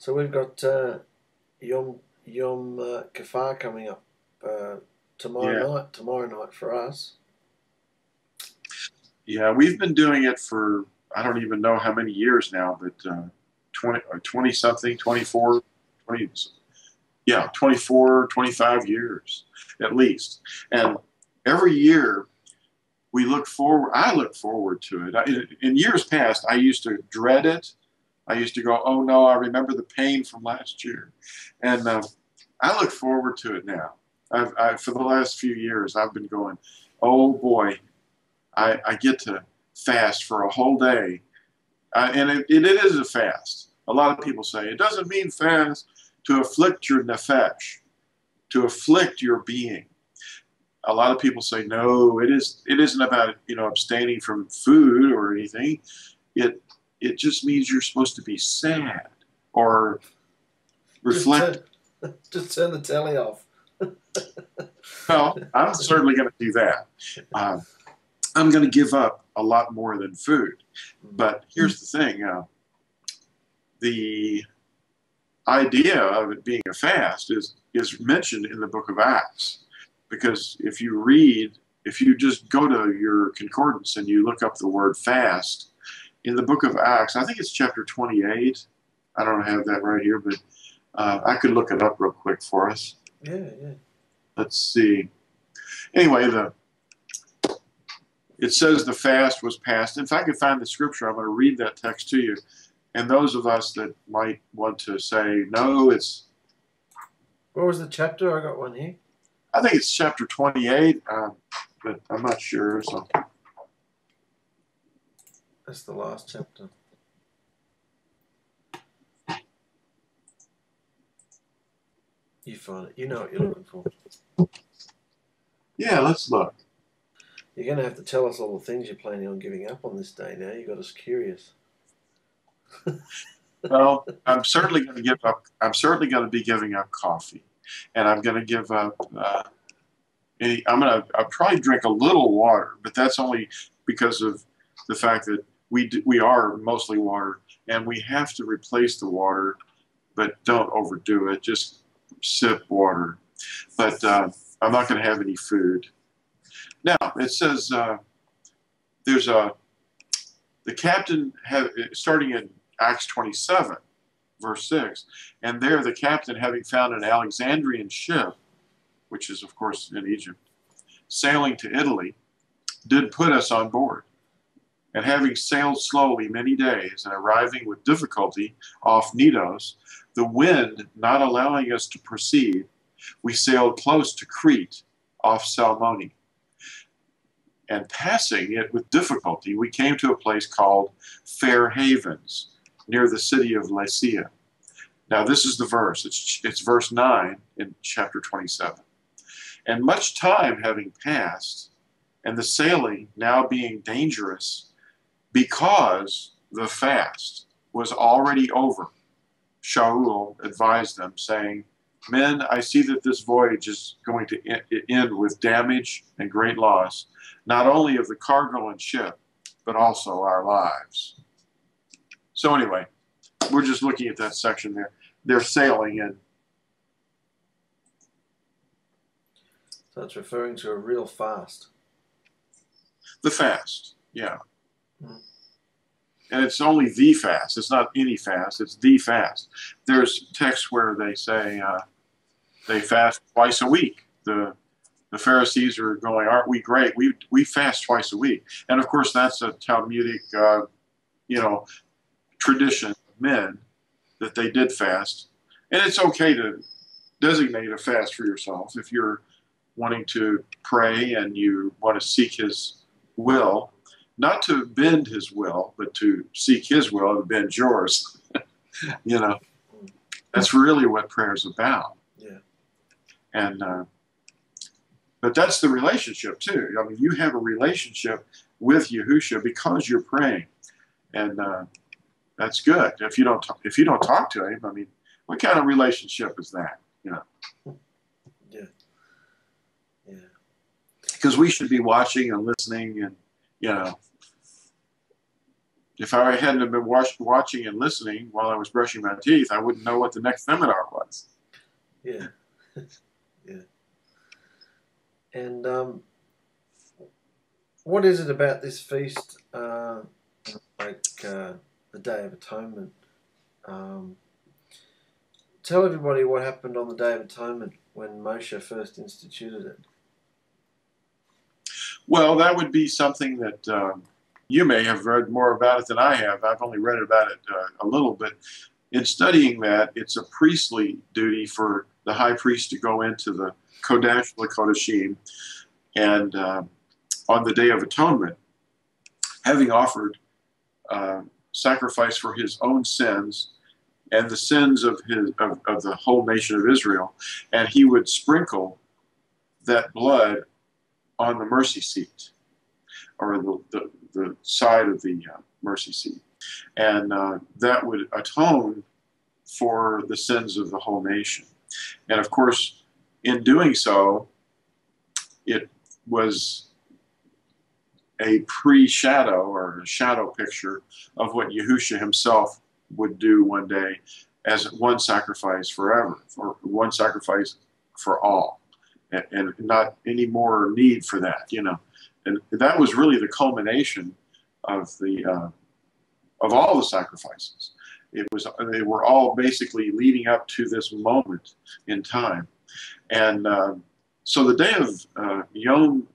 So we've got Yom Kaphar coming up Yeah, tomorrow night for us. yeah, we've been doing it for I don't even know how many years now, but 20 something, 24, 20, yeah, 24, 25 years at least. And every year I look forward to it. In years past, I used to dread it. I used to go, oh no, I remember the pain from last year. And I look forward to it now. For the last few years, I've been going, oh boy, I get to fast for a whole day. And it is a fast. A lot of people say it doesn't mean fast to afflict your nefesh, to afflict your being. A lot of people say no, it isn't about abstaining from food or anything. It just means you're supposed to be sad or Just reflect. turn, just turn the telly off. Well, I'm certainly going to do that. I'm going to give up a lot more than food. But here's the thing: the idea of it being a fast is mentioned in the Book of Acts, because if you just go to your concordance and you look up the word fast in the Book of Acts, I think it's chapter 28. I don't have that right here, but I could look it up real quick for us. Yeah, yeah. Let's see. Anyway, it says the fast was passed. If I could find the scripture, I'm going to read that text to you. And those of us that might want to say, no, What was the chapter? I got one here. I think it's chapter 28, but I'm not sure. So That's the last chapter. You find it. You know what you're looking for. yeah, let's look. You're going to have to tell us all the things you're planning on giving up on this day now. You got us curious. Well, I'm certainly going to give up. I'm certainly going to be giving up coffee, and I'm going to give up. I'll probably drink a little water, but that's only because of the fact that we are mostly water, and we have to replace the water, but don't overdo it. Just sip water. But I'm not going to have any food. Now it says there's the captain starting in Acts 27, verse 6, and there the captain, having found an Alexandrian ship, which is of course in Egypt, sailing to Italy, did put us on board. And having sailed slowly many days and arriving with difficulty off Knidos, the wind not allowing us to proceed, we sailed close to Crete off Salmone. And passing it with difficulty, we came to a place called Fair Havens, near the city of Lycia. Now this is the verse. It's verse 9 in chapter 27. And much time having passed, and the sailing now being dangerous, because the fast was already over, Shaul advised them, saying, men, I see that this voyage is going to end with damage and great loss, not only of the cargo and ship, but also our lives. So anyway, we're just looking at that section there. They're sailing in. So it's referring to a real fast. The fast, yeah. Mm. And it's only the fast. It's not any fast. It's the fast. There's texts where they say they fast twice a week. The Pharisees are going, aren't we great? We fast twice a week. And of course, that's a Talmudic, tradition of men that they did fast. And it's okay to designate a fast for yourself if you're wanting to pray and you want to seek his will, not to bend his will, but to seek his will and bend yours. That's really what prayer is about. Yeah. And but that's the relationship too. I mean, you have a relationship with Yahusha because you're praying, and that's good. If you don't talk to him, I mean, what kind of relationship is that? Yeah. Yeah. Because we should be watching and listening, and If I hadn't been watching and listening while I was brushing my teeth, I wouldn't know what the next seminar was. Yeah. Yeah. And what is it about this feast, the Day of Atonement? Tell everybody what happened on the Day of Atonement when Moshe first instituted it. Well, that would be something that you may have read more about it than I have. I've only read about it a little bit. In studying that, it's a priestly duty for the high priest to go into the Kodesh L'Kodashim, and on the Day of Atonement, having offered sacrifice for his own sins and the sins of the whole nation of Israel, and he would sprinkle that blood on the mercy seat, or the side of the mercy seat, and that would atone for the sins of the whole nation. And of course, in doing so, it was a pre-shadow or a shadow picture of what Yahusha himself would do one day as one sacrifice forever, or one sacrifice for all, and not any more need for that, you know. And that was really the culmination of of all the sacrifices. They were all basically leading up to this moment in time. And so the day of Yom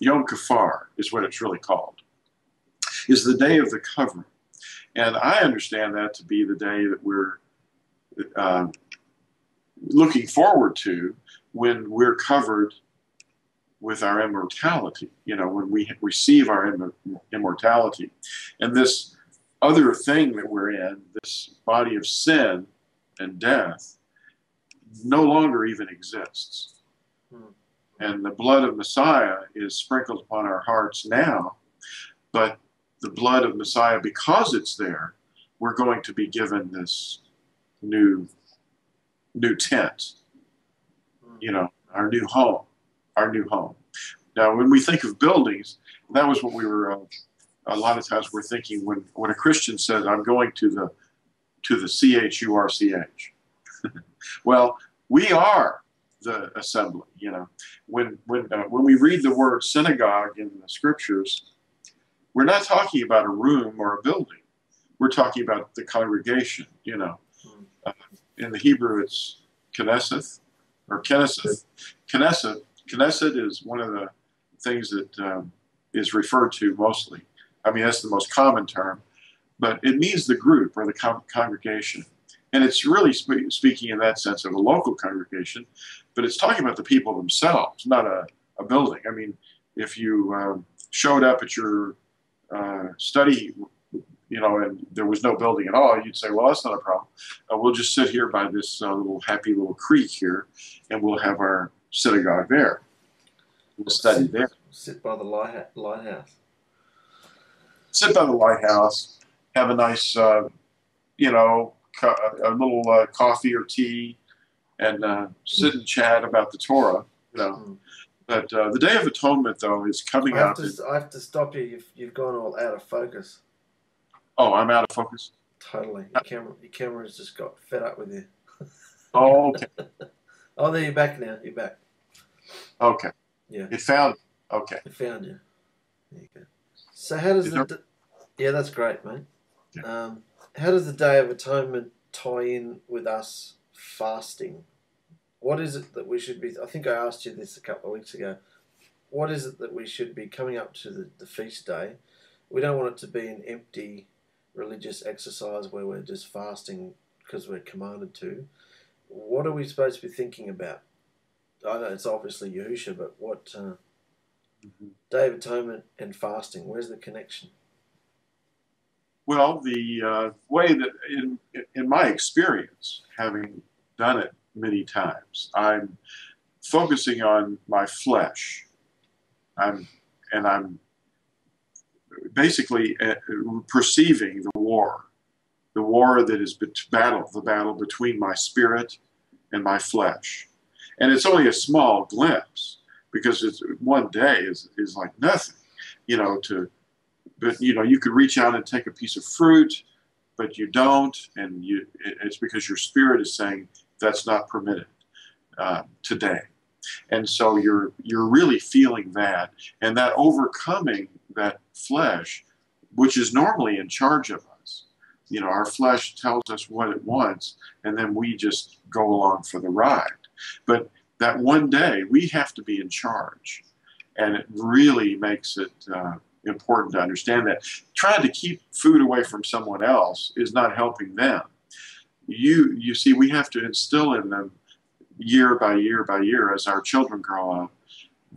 Kaphar is what it's really called, is the day of the covering. And I understand that to be the day that we're looking forward to when we're covered with our immortality, you know, when we receive our immortality. And this other thing that we're in, this body of sin and death, no longer even exists. And the blood of Messiah is sprinkled upon our hearts now, but the blood of Messiah, because it's there, we're going to be given this new tent, you know, our new home. Now, when we think of buildings, that was what we were, a lot of times we're thinking when a Christian says, I'm going to the CHURCH. Well, we are the assembly, you know. When we read the word synagogue in the scriptures, we're not talking about a room or a building. We're talking about the congregation, you know. In the Hebrew, it's Knesset, or Knesset. Knesset is one of the things that is referred to mostly. I mean, that's the most common term, but it means the group or the congregation. And it's really speaking in that sense of a local congregation, but it's talking about the people themselves, not a building. I mean, if you showed up at your study, you know, and there was no building at all, you'd say, well, that's not a problem. We'll just sit here by this happy little creek here, and we'll have our synagogue there. We'll study there. Sit by the lighthouse. Sit by the lighthouse, have a nice, you know, a little coffee or tea, and sit and chat about the Torah, you know. But the Day of Atonement, though, is coming out. I have to stop you. You've gone all out of focus. Oh, I'm out of focus? Totally. Your camera's just got fed up with you. Oh, okay. Oh, there, you're back now. You're back. Okay. Yeah. It found. Okay. It found you. There you go. So how does yeah, that's great, mate. Yeah. How does the Day of Atonement tie in with us fasting? What is it that we should be... I think I asked you this a couple of weeks ago. What is it that we should be coming up to the feast day? We don't want it to be an empty religious exercise where we're just fasting because we're commanded to. What are we supposed to be thinking about? I know it's obviously Yahusha, but what Day of Atonement and fasting, where's the connection? Well, the way that, in my experience, having done it many times, I'm focusing on my flesh. I'm basically perceiving the war that is the battle between my spirit and my flesh. And it's only a small glimpse, because it's one day is like nothing, you know, to but you could reach out and take a piece of fruit, but you don't, and it's because your spirit is saying that's not permitted today. And so you're really feeling that, and that overcoming that flesh, which is normally in charge of us. Our flesh tells us what it wants, and then we just go along for the ride. But that one day, we have to be in charge. And it really makes it important to understand that. Trying to keep food away from someone else is not helping them. You see, we have to instill in them year by year by year as our children grow up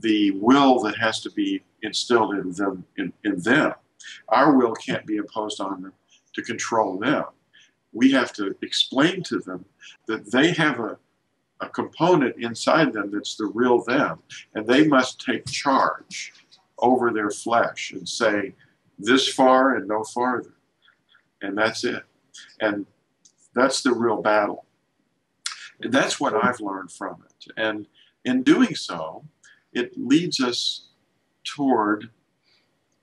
the will that has to be instilled in them. Our will can't be imposed on them to control them. We have to explain to them that they have a component inside them that's the real them, and they must take charge over their flesh and say, this far and no farther. And that's it. And that's the real battle. And that's what I've learned from it. And in doing so, it leads us toward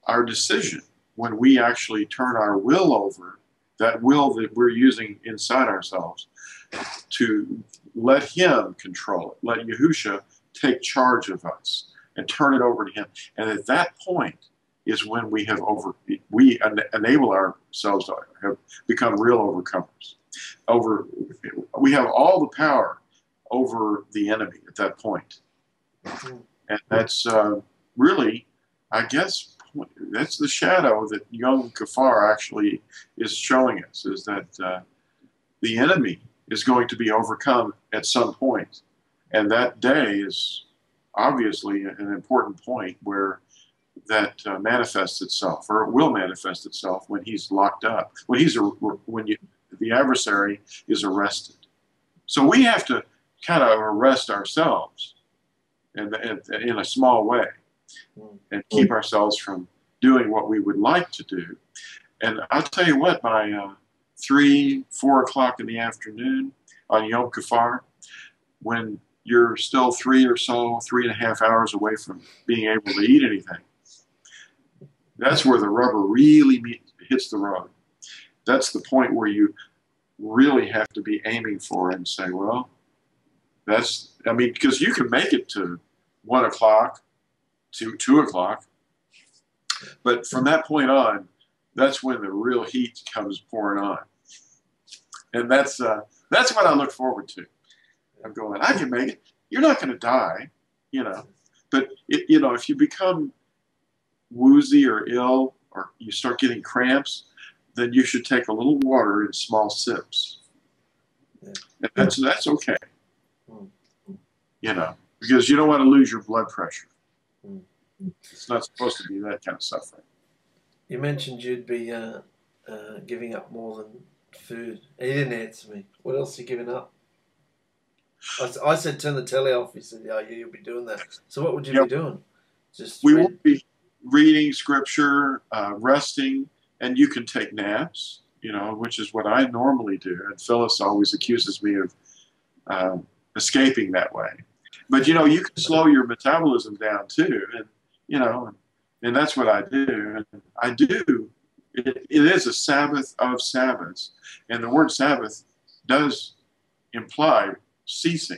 our decision when we actually turn our will over, that will that we're using inside ourselves, to let him control it. Let Yahusha take charge of us and turn it over to him. And at that point is when we enable ourselves to have become real overcomers. We have all the power over the enemy at that point. And that's really, I guess, that's the shadow that Yom Kaphar actually is showing us, is that the enemy is going to be overcome at some point. And that day is obviously an important point where that manifests itself, or it will manifest itself when he's locked up, when the adversary is arrested. So we have to kind of arrest ourselves in a small way and keep ourselves from doing what we would like to do. And I'll tell you what, by 3, 4 o'clock in the afternoon on Yom Kaphar, when you're still 3.5 hours away from being able to eat anything, that's where the rubber really hits the road. That's the point where you really have to be aiming for it and say, well, because you can make it to 1 o'clock, to 2 o'clock, but from that point on, that's when the real heat comes pouring on. And that's what I look forward to. I'm going, I can make it. You're not going to die, But, if you become woozy or ill, or you start getting cramps, then you should take a little water in small sips. And that's okay. Because you don't want to lose your blood pressure. It's not supposed to be that kind of suffering. You mentioned you'd be giving up more than food. He didn't answer me. What else are you giving up? I said turn the telly off. He said, yeah, you'll be doing that. So what would you be doing? We will be reading scripture, resting, and you can take naps, which is what I normally do. And Phyllis always accuses me of escaping that way. But, you can slow your metabolism down too. And, and that's what I do. And I do. It is a Sabbath of Sabbaths. And the word Sabbath does imply ceasing.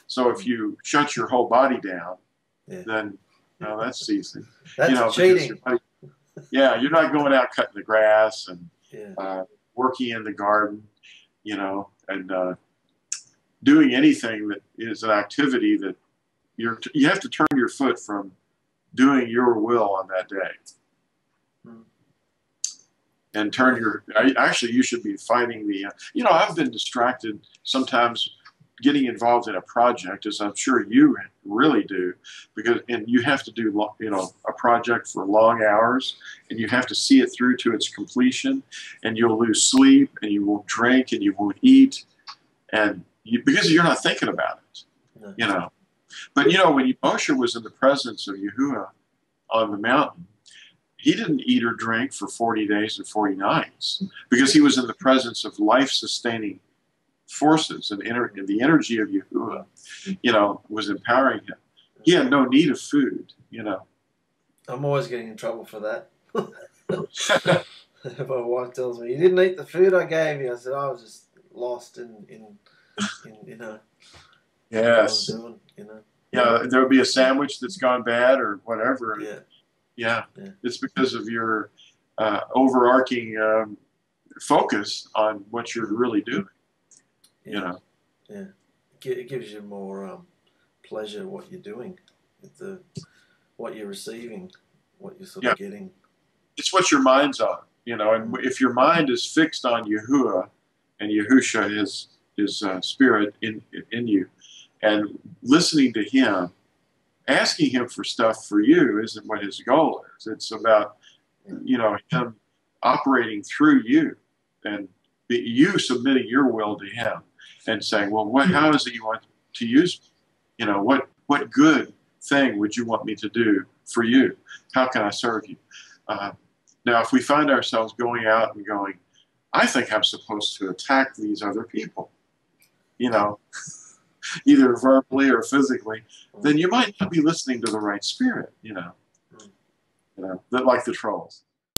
So if you shut your whole body down, then that's ceasing. That's cheating. You're not going out cutting the grass and working in the garden, and doing anything that is an activity that you have to turn your foot from doing your will on that day. And actually you should be fighting I've been distracted sometimes getting involved in a project, as I'm sure you really do, and you have to do, a project for long hours, and you have to see it through to its completion, and you'll lose sleep, and you won't drink, and you won't eat, because you're not thinking about it, But, when Moshe was in the presence of Yahuwah on the mountain, he didn't eat or drink for 40 days and 40 nights because he was in the presence of life-sustaining forces, and the energy of Yahuwah, was empowering him. He had no need of food, I'm always getting in trouble for that. My wife tells me, "You didn't eat the food I gave you." I said, "I was just lost in you know, what I was Yes. doing, you know." Yeah, there'll be a sandwich that's gone bad or whatever. Yeah. Yeah. Yeah. It's because of your overarching focus on what you're really doing. Yeah. You know. Yeah. It gives you more pleasure what you're doing, with what you're receiving, what you're sort Yeah. of getting. It's what your mind's on. You know, and if your mind is fixed on Yahuwah and Yahusha, his spirit in you, and listening to him, asking him for stuff for you isn't what his goal is. It's about, you know, him operating through you and you submitting your will to him and saying, well, how is it you want to use me? You know, what good thing would you want me to do for you? How can I serve you? Now, if we find ourselves going out and going, I think I'm supposed to attack these other people, you know, either verbally or physically, then you might not be listening to the right spirit, you know, like the trolls.